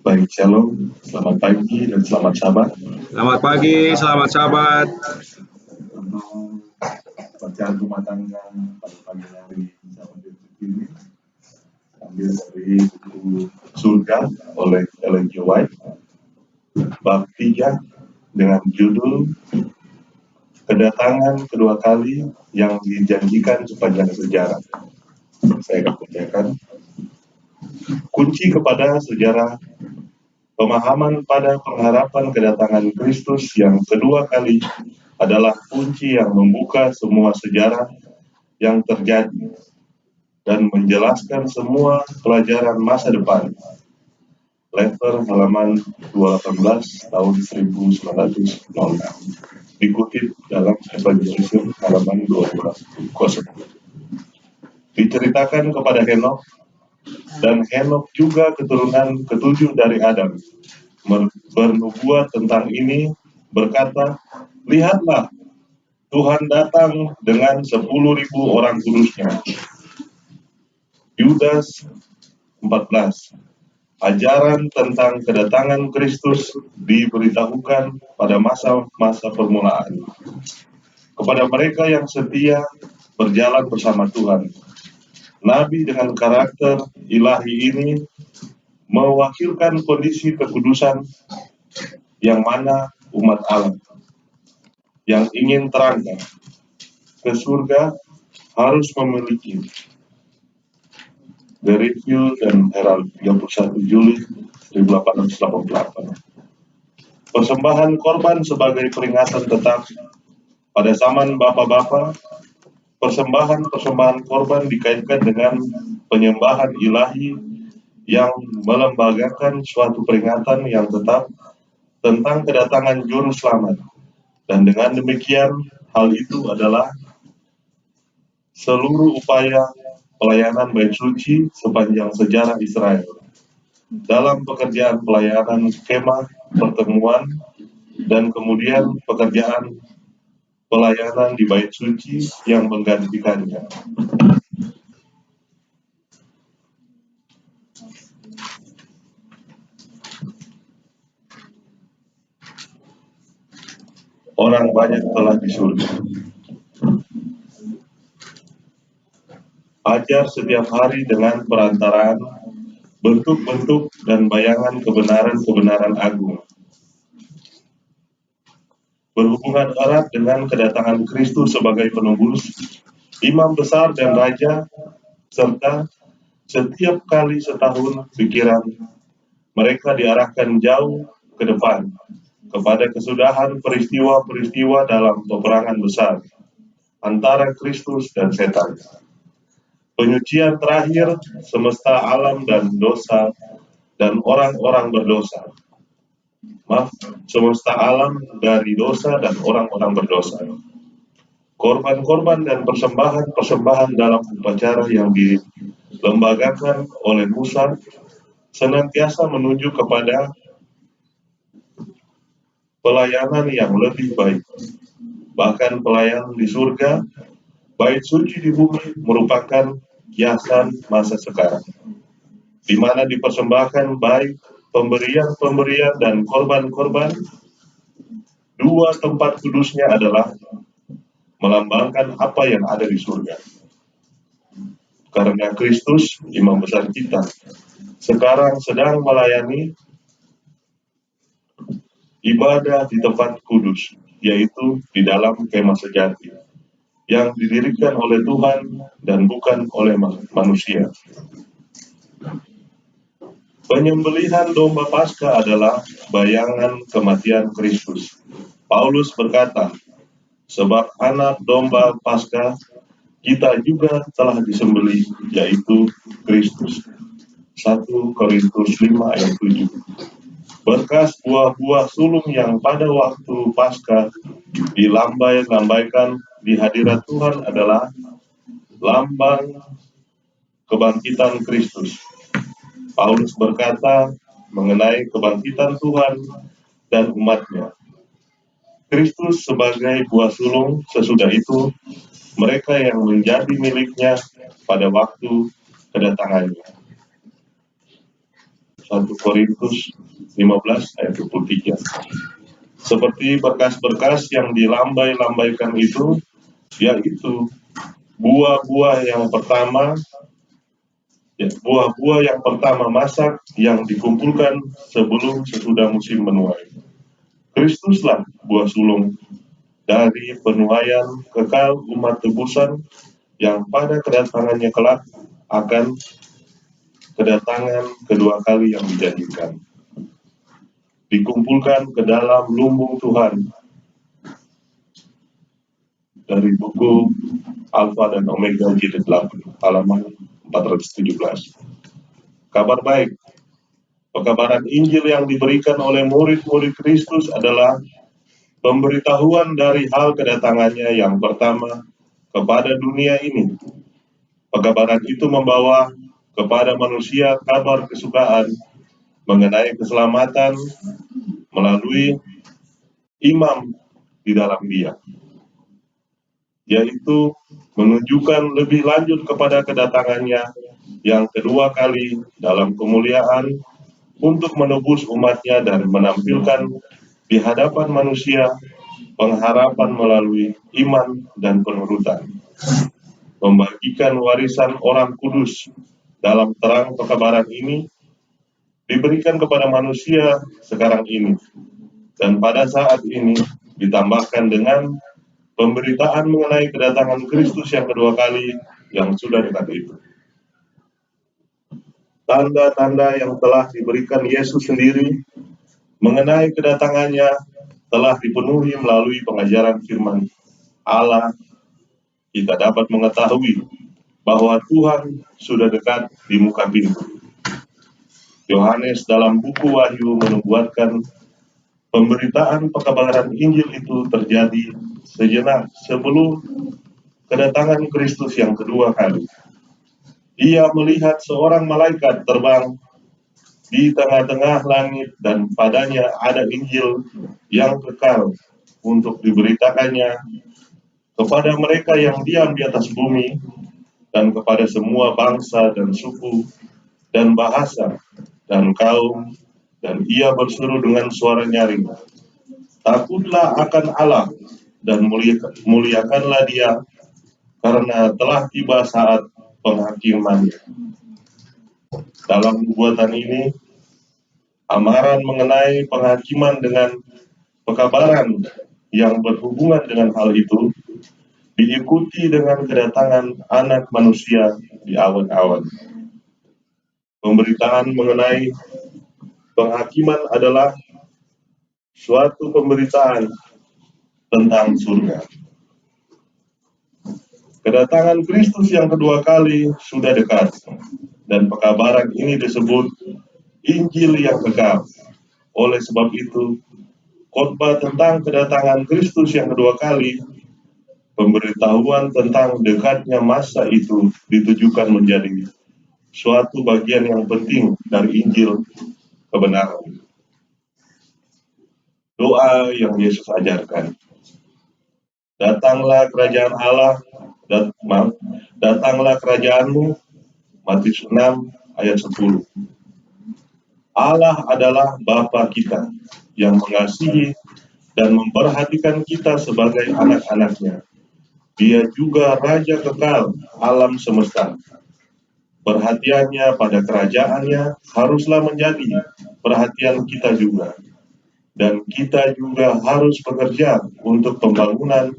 Baik, shalom, selamat pagi dan selamat sahabat. Selamat pagi, selamat sahabat. Untuk bacaan rumah tangga pada pagi hari sahabat ini ambil dari buku Surga oleh Ellen G. White, bab 3 dengan judul Kedatangan kedua kali yang dijanjikan sepanjang sejarah. Saya akan bacakan. Kunci kepada sejarah. Pemahaman pada pengharapan kedatangan Kristus yang kedua kali adalah kunci yang membuka semua sejarah yang terjadi dan menjelaskan semua pelajaran masa depan. Letter halaman 218 tahun 1906. Dikutip dalam Evangelism halaman 220. Diceritakan kepada Henokh, dan Henokh juga keturunan ketujuh dari Adam, bernubuat tentang ini, berkata, lihatlah, Tuhan datang dengan 10.000 orang kudusnya. Yudas 14. Ajaran tentang kedatangan Kristus diberitahukan pada masa-masa permulaan kepada mereka yang setia berjalan bersama Tuhan. Nabi dengan karakter ilahi ini mewakilkan kondisi kekudusan yang mana umat Allah yang ingin terangkat ke surga harus memiliki. The Review dan Herald 31 Juli 1888. Persembahan korban sebagai peringatan tetap. Pada zaman bapak-bapak, persembahan korban dikaitkan dengan penyembahan ilahi yang melembagakan suatu peringatan yang tetap tentang kedatangan juru selamat. Dan dengan demikian, hal itu adalah seluruh upaya pelayanan bait suci sepanjang sejarah Israel. Dalam pekerjaan pelayanan skema pertemuan dan kemudian pekerjaan pelayanan di bait suci yang menggantikannya. Orang banyak telah di surga. Ajar setiap hari dengan perantaraan bentuk-bentuk dan bayangan kebenaran-kebenaran agung. Berhubungan erat dengan kedatangan Kristus sebagai penebus, imam besar dan raja, serta setiap kali setahun pikiran mereka diarahkan jauh ke depan kepada kesudahan peristiwa-peristiwa dalam peperangan besar antara Kristus dan setan. Penyucian terakhir semesta alam dan dosa dan orang-orang berdosa. Semesta alam dari dosa dan orang-orang berdosa. Korban-korban dan persembahan-persembahan dalam upacara yang dilembagakan oleh Musa senantiasa menuju kepada pelayanan yang lebih baik. Bahkan pelayanan di surga, bait suci di bumi merupakan kiasan masa sekarang, di mana dipersembahkan baik pemberian-pemberian dan korban-korban. Dua tempat kudusnya adalah melambangkan apa yang ada di surga. Karena Kristus, imam besar kita, sekarang sedang melayani ibadah di tempat kudus, yaitu di dalam kemah sejati, yang didirikan oleh Tuhan dan bukan oleh manusia. Penyembelihan domba Paskah adalah bayangan kematian Kristus. Paulus berkata, sebab anak domba Paskah kita juga telah disembelih, yaitu Kristus. 1 Korintus 5 ayat 7. Berkas buah-buah sulung yang pada waktu Paskah dilambaikan di hadirat Tuhan adalah lambang kebangkitan Kristus. Paulus berkata mengenai kebangkitan Tuhan dan umatnya. Kristus sebagai buah sulung, sesudah itu mereka yang menjadi miliknya pada waktu kedatangannya. 1 Korintus 15 ayat 23. Seperti berkas-berkas yang dilambai-lambaikan itu, yaitu buah-buah yang pertama masak yang dikumpulkan sebelum sesudah musim menuai. Kristuslah buah sulung dari penuaian kekal umat tebusan yang pada kedatangannya kelak akan kedatangan kedua kali yang dijanjikan. Dikumpulkan ke dalam lumbung Tuhan dari buku Alfa dan Omega jilid 8 halaman 417. Kabar baik, pekabaran Injil yang diberikan oleh murid-murid Kristus adalah pemberitahuan dari hal kedatangannya yang pertama kepada dunia ini. Pekabaran itu membawa kepada manusia kabar kesukaan mengenai keselamatan melalui imam di dalam Dia, yaitu menunjukkan lebih lanjut kepada kedatangannya yang kedua kali dalam kemuliaan untuk menebus umatnya dan menampilkan di hadapan manusia pengharapan melalui iman dan penurutan. Membagikan warisan orang kudus dalam terang pekabaran ini diberikan kepada manusia sekarang ini, dan pada saat ini ditambahkan dengan pemberitaan mengenai kedatangan Kristus yang kedua kali yang sudah dekat itu. Tanda-tanda yang telah diberikan Yesus sendiri mengenai kedatangannya telah dipenuhi melalui pengajaran firman Allah. Kita dapat mengetahui bahwa Tuhan sudah dekat di muka pintu. Yohanes dalam buku Wahyu menubuatkan pemberitaan pekabaran Injil itu terjadi sejenak sebelum kedatangan Kristus yang kedua kali. Ia melihat seorang malaikat terbang di tengah-tengah langit dan padanya ada Injil yang kekal untuk diberitakannya kepada mereka yang diam di atas bumi dan kepada semua bangsa dan suku dan bahasa dan kaum, dan ia berseru dengan suara nyaring, "Takutlah akan Allah dan muliakanlah Dia, karena telah tiba saat penghakimannya." Dalam nubuatan ini, amaran mengenai penghakiman dengan pekabaran yang berhubungan dengan hal itu diikuti dengan kedatangan anak manusia di awan-awan. Pemberitaan mengenai penghakiman adalah suatu pemberitaan tentang surga. Kedatangan Kristus yang kedua kali sudah dekat, dan pekabaran ini disebut Injil yang kekal. Oleh sebab itu, khotbah tentang kedatangan Kristus yang kedua kali, pemberitahuan tentang dekatnya masa itu ditujukan menjadi suatu bagian yang penting dari Injil kebenaran. Doa yang Yesus ajarkan. Datanglah kerajaan Allah, datanglah kerajaanmu, Matius 6 ayat 10. Allah adalah Bapa kita yang mengasihi dan memperhatikan kita sebagai anak-anaknya. Dia juga Raja kekal alam semesta. Perhatiannya pada kerajaannya haruslah menjadi perhatian kita juga. Dan kita juga harus bekerja untuk pembangunan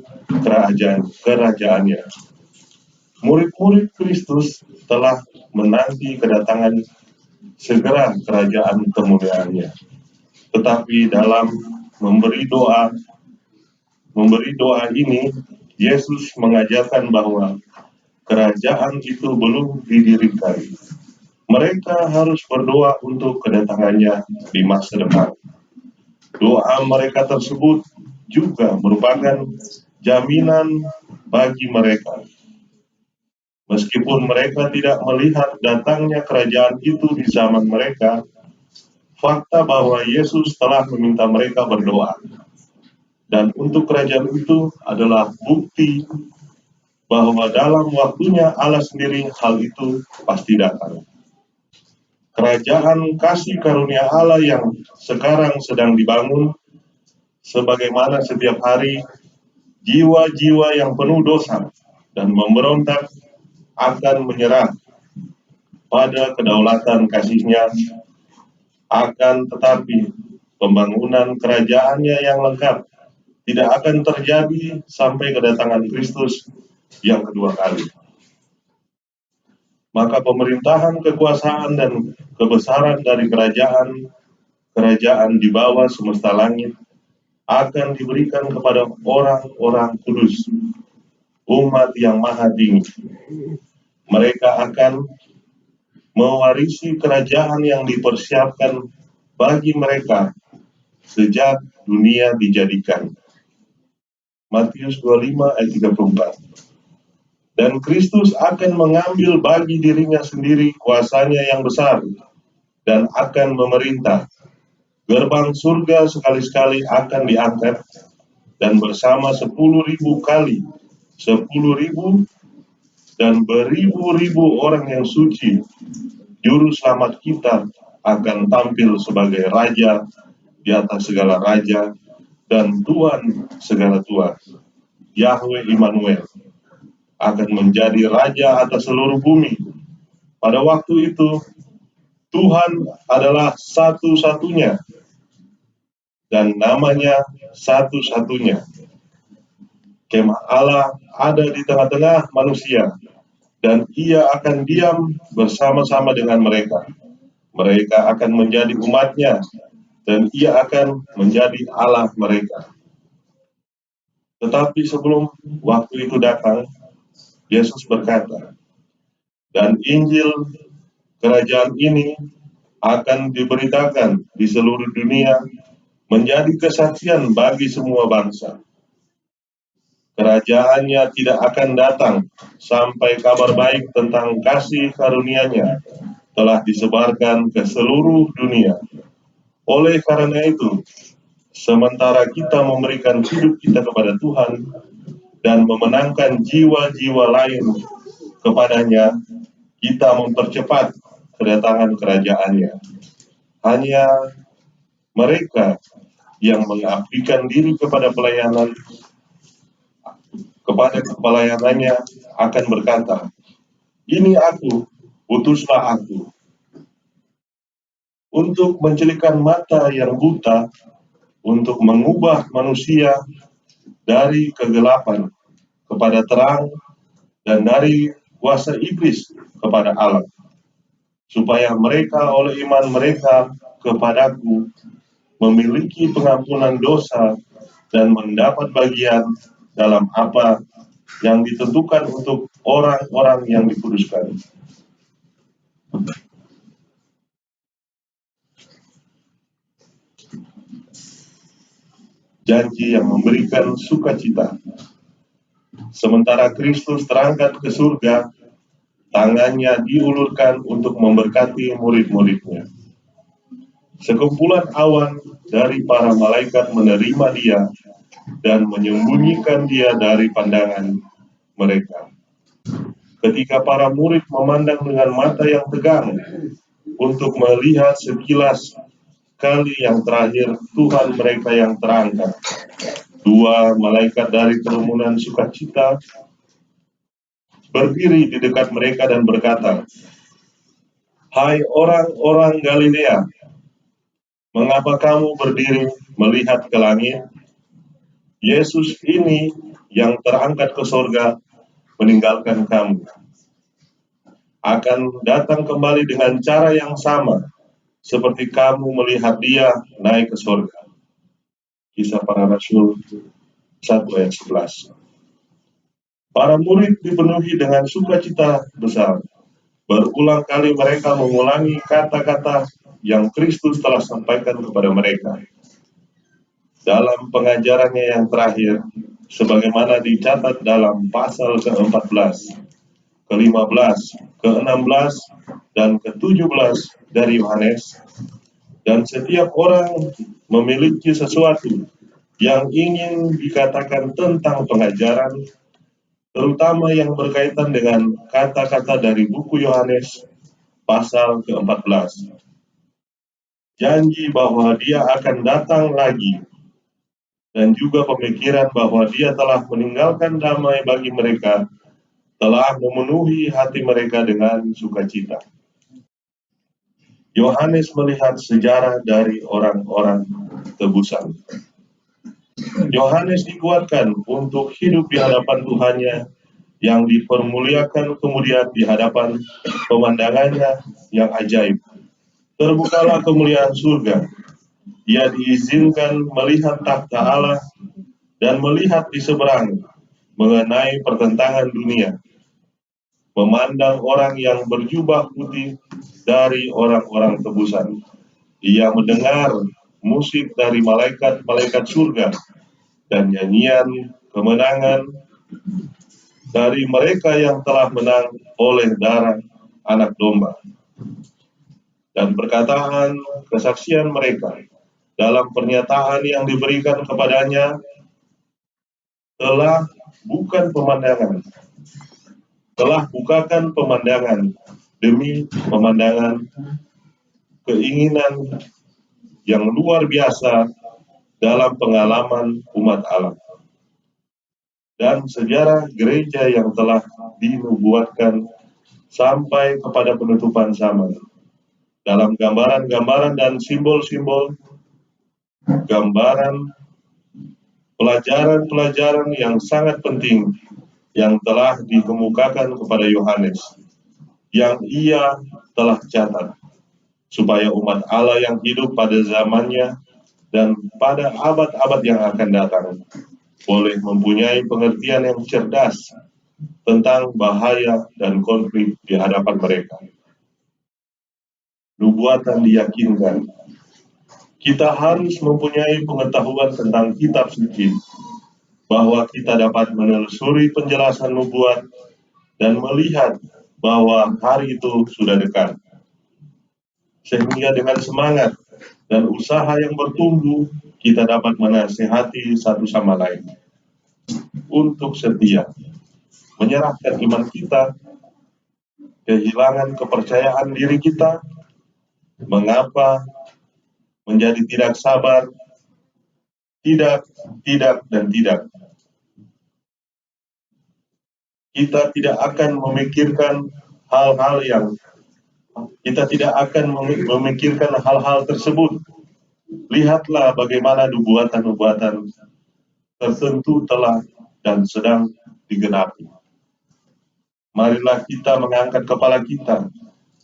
kerajaannya. Murid-murid Kristus telah menanti kedatangan segera kerajaan kemuliaannya. Tetapi dalam memberi doa ini, Yesus mengajarkan bahwa kerajaan itu belum didirikan. Mereka harus berdoa untuk kedatangannya di masa depan. Doa mereka tersebut juga merupakan jaminan bagi mereka. Meskipun mereka tidak melihat datangnya kerajaan itu di zaman mereka, fakta bahwa Yesus telah meminta mereka berdoa. Dan untuk kerajaan itu adalah bukti bahwa dalam waktunya Allah sendiri hal itu pasti datang. kerajaan kasih karunia Allah yang sekarang sedang dibangun, sebagaimana setiap hari jiwa-jiwa yang penuh dosa dan memberontak akan menyerah pada kedaulatan kasih-Nya, akan tetapi pembangunan kerajaannya yang lengkap tidak akan terjadi sampai kedatangan Kristus yang kedua kali. Maka pemerintahan, kekuasaan, dan kebesaran dari kerajaan di bawah semesta langit akan diberikan kepada orang-orang kudus, umat yang maha tinggi. Mereka akan mewarisi kerajaan yang dipersiapkan bagi mereka sejak dunia dijadikan. Matius 25 ayat 34. Dan Kristus akan mengambil bagi dirinya sendiri kuasanya yang besar dan akan memerintah. Gerbang surga sekali-sekali akan diangkat dan bersama 10.000 kali 10.000 dan beribu-ribu orang yang suci, juru selamat kita akan tampil sebagai Raja di atas segala raja dan Tuan segala tuan. Yahweh Immanuel akan menjadi Raja atas seluruh bumi. Pada waktu itu, Tuhan adalah satu-satunya dan namanya satu-satunya. Kemah Allah ada di tengah-tengah manusia, dan Ia akan diam bersama-sama dengan mereka. Mereka akan menjadi umat-Nya, dan Ia akan menjadi Allah mereka. Tetapi sebelum waktu itu datang, Yesus berkata, dan Injil kerajaan ini akan diberitakan di seluruh dunia menjadi kesaksian bagi semua bangsa. Kerajaannya tidak akan datang sampai kabar baik tentang kasih karunia-Nya telah disebarkan ke seluruh dunia. Oleh karena itu, sementara kita memberikan hidup kita kepada Tuhan dan memenangkan jiwa-jiwa lain kepadanya, kita mempercepat kedatangan kerajaan-Nya. Hanya mereka yang mengabdikan diri kepada pelayanannya akan berkata, ini aku, utuslah aku. Untuk mencelikan mata yang buta, untuk mengubah manusia dari kegelapan kepada terang dan dari kuasa iblis kepada Allah, supaya mereka oleh iman mereka kepadaku memiliki pengampunan dosa dan mendapat bagian dalam apa yang ditentukan untuk orang-orang yang dikuduskan. Janji yang memberikan sukacita. Sementara Kristus terangkat ke surga, tangannya diulurkan untuk memberkati murid-muridnya. Sekumpulan awan dari para malaikat menerima Dia dan menyembunyikan Dia dari pandangan mereka. Ketika para murid memandang dengan mata yang tegang untuk melihat sekilas kali yang terakhir Tuhan mereka yang terangkat, dua malaikat dari kerumunan sukacita berdiri di dekat mereka dan berkata, hai orang-orang Galilea, mengapa kamu berdiri melihat ke langit? Yesus ini yang terangkat ke surga meninggalkan kamu, akan datang kembali dengan cara yang sama seperti kamu melihat Dia naik ke surga. Kisah Para Rasul 1 ayat 11. Para murid dipenuhi dengan sukacita besar. Berulang kali mereka mengulangi kata-kata yang Kristus telah sampaikan kepada mereka. Dalam pengajarannya yang terakhir, sebagaimana dicatat dalam pasal ke-14, ke-15, ke-16, dan ke-17 dari Yohanes, dan setiap orang memiliki sesuatu yang ingin dikatakan tentang pengajaran, terutama yang berkaitan dengan kata-kata dari buku Yohanes, pasal ke-14. Janji bahwa dia akan datang lagi, dan juga pemikiran bahwa dia telah meninggalkan damai bagi mereka, telah memenuhi hati mereka dengan sukacita. Yohanes melihat sejarah dari orang-orang tebusan. Yohanes dikuatkan untuk hidup di hadapan Tuhannya, yang dipermuliakan kemudian di hadapan pemandangannya yang ajaib. Terbukalah kemuliaan surga. Ia diizinkan melihat takhta Allah dan melihat di seberang mengenai pertentangan dunia. Memandang orang yang berjubah putih dari orang-orang tebusan. Ia mendengar musik dari malaikat-malaikat surga dan nyanyian kemenangan dari mereka yang telah menang oleh darah anak domba. Dan perkataan kesaksian mereka dalam pernyataan yang diberikan kepadanya telah bukakan pemandangan demi pemandangan keinginan yang luar biasa dalam pengalaman umat Allah dan sejarah gereja yang telah dinubuatkan sampai kepada penutupan zaman. Dalam gambaran-gambaran dan simbol-simbol, gambaran pelajaran-pelajaran yang sangat penting yang telah dikemukakan kepada Yohanes, yang ia telah catat, supaya umat Allah yang hidup pada zamannya dan pada abad-abad yang akan datang boleh mempunyai pengertian yang cerdas tentang bahaya dan konflik di hadapan mereka. Nubuatan diyakinkan. Kita harus mempunyai pengetahuan tentang kitab suci, bahwa kita dapat menelusuri penjelasan nubuat dan melihat bahwa hari itu sudah dekat. Sehingga dengan semangat dan usaha yang bertumbuh, kita dapat menasihati satu sama lain untuk setia, menyerahkan iman kita, kehilangan kepercayaan diri kita, mengapa, menjadi tidak sabar, tidak, dan tidak. Kita tidak akan memikirkan hal-hal tersebut. Lihatlah bagaimana nubuatan-nubuatan tertentu telah dan sedang digenapi. Marilah kita mengangkat kepala kita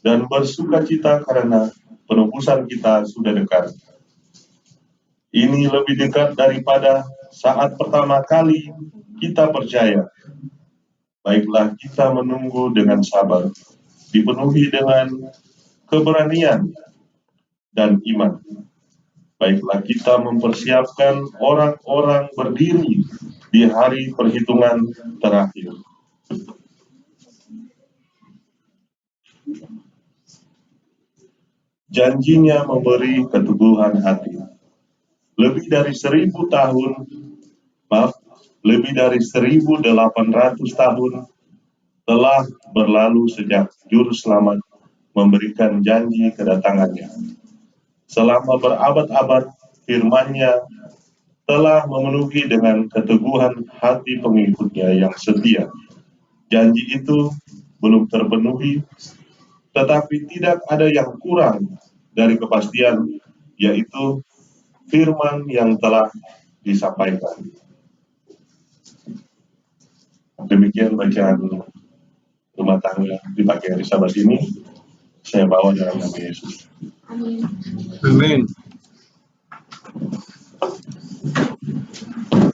dan bersukacita karena penebusan kita sudah dekat. Ini lebih dekat daripada saat pertama kali kita percaya. Baiklah kita menunggu dengan sabar, dipenuhi dengan keberanian dan iman. Baiklah kita mempersiapkan orang-orang berdiri di hari perhitungan terakhir. Janjinya memberi keteguhan hati. Lebih dari 1.800 tahun telah berlalu sejak Juru Selamat memberikan janji kedatangannya. Selama berabad-abad, firman-Nya telah memenuhi dengan keteguhan hati pengikutnya yang setia. Janji itu belum terpenuhi, tetapi tidak ada yang kurang dari kepastian, yaitu firman yang telah disampaikan. Demikian bacaan rumah tangga di pagi hari Sabat ini. Saya bawa dalam nama Yesus. Amin.